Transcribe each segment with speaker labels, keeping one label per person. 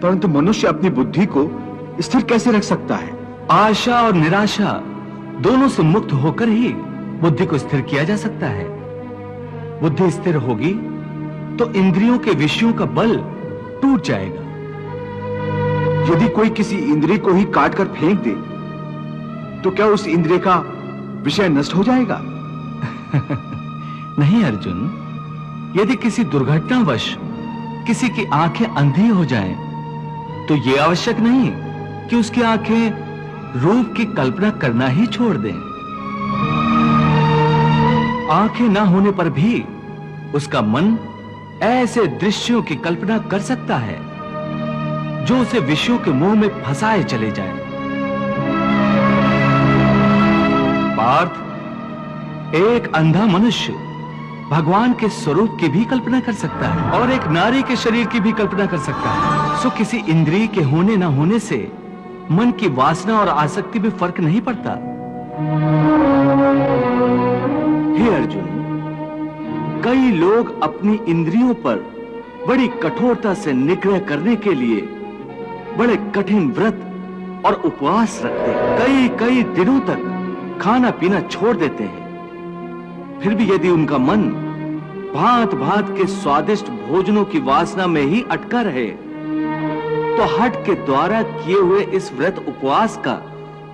Speaker 1: परंतु मनुष्य अपनी बुद्धि को स्थिर कैसे रख सकता है?
Speaker 2: आशा और निराशा दोनों से मुक्त होकर ही बुद्धि को स्थिर किया जा सकता है। बुद्धि स्थिर होगी तो इंद्रियों के विषयों का बल टूट जाएगा।
Speaker 1: यदि कोई किसी इंद्रिय को ही काट कर फेंक दे तो क्या उस इंद्रिय का विषय नष्ट हो जाएगा?
Speaker 2: नहीं अर्जुन, यदि किसी दुर्घटनावश किसी की आंखें अंधी हो जाएं, तो यह आवश्यक नहीं कि उसकी आंखें रूप की कल्पना करना ही छोड़ दें। आंखें ना होने पर भी उसका मन ऐसे दृश्यों की कल्पना कर सकता है जो उसे विषयों के मुंह में फंसाए चले जाएं। पार्थ, एक अंधा मनुष्य भगवान के स्वरूप की भी कल्पना कर सकता है और एक नारी के शरीर की भी कल्पना कर सकता है। सो किसी इंद्रिय के होने ना होने से मन की वासना और आसक्ति में फर्क नहीं पड़ता।
Speaker 1: हे अर्जुन, कई लोग अपनी इंद्रियों पर बड़ी कठोरता से निग्रह करने के लिए बड़े कठिन व्रत और उपवास रखते हैं। कई कई दिनों तक खाना पीना छोड़ देते हैं। फिर भी यदि उनका मन भांत भांत के स्वादिष्ट भोजनों की वासना में ही अटका रहे तो हठ के द्वारा किए हुए इस व्रत उपवास का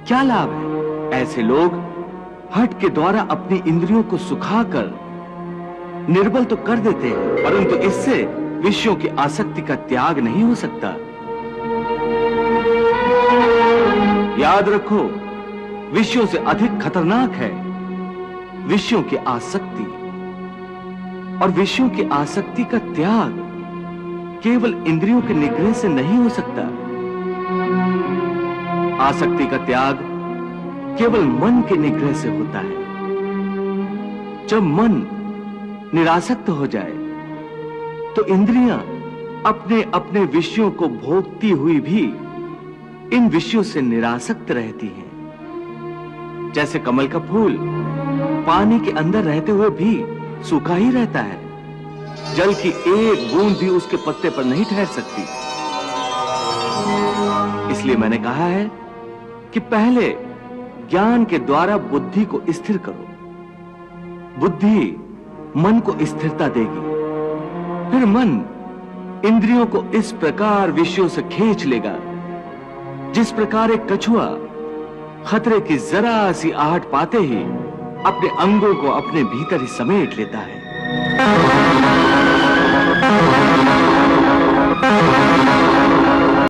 Speaker 1: क्या लाभ है? ऐसे लोग हठ के द्वारा अपनी इंद्रियों को सुखाकर निर्बल तो कर देते हैं, परंतु इससे विषयों की आसक्ति का त्याग नहीं हो सकता। याद रखो, विषयों से अधिक खतरनाक है विषयों की आसक्ति, और विषयों की आसक्ति का त्याग केवल इंद्रियों के निग्रह से नहीं हो सकता। आसक्ति का त्याग केवल मन के निग्रह से होता है। जब मन निरासक्त हो जाए तो इंद्रियां अपने अपने विषयों को भोगती हुई भी इन विषयों से निरासक्त रहती हैं। जैसे कमल का फूल पानी के अंदर रहते हुए भी सूखा ही रहता है, जल की एक बूंद भी उसके पत्ते पर नहीं ठहर सकती। इसलिए मैंने कहा है कि पहले ज्ञान के द्वारा बुद्धि को स्थिर करो। बुद्धि मन को स्थिरता देगी, फिर मन इंद्रियों को इस प्रकार विषयों से खींच लेगा जिस प्रकार एक कछुआ खतरे की जरा सी आहट पाते ही अपने अंगों को अपने भीतर ही समेट लेता है।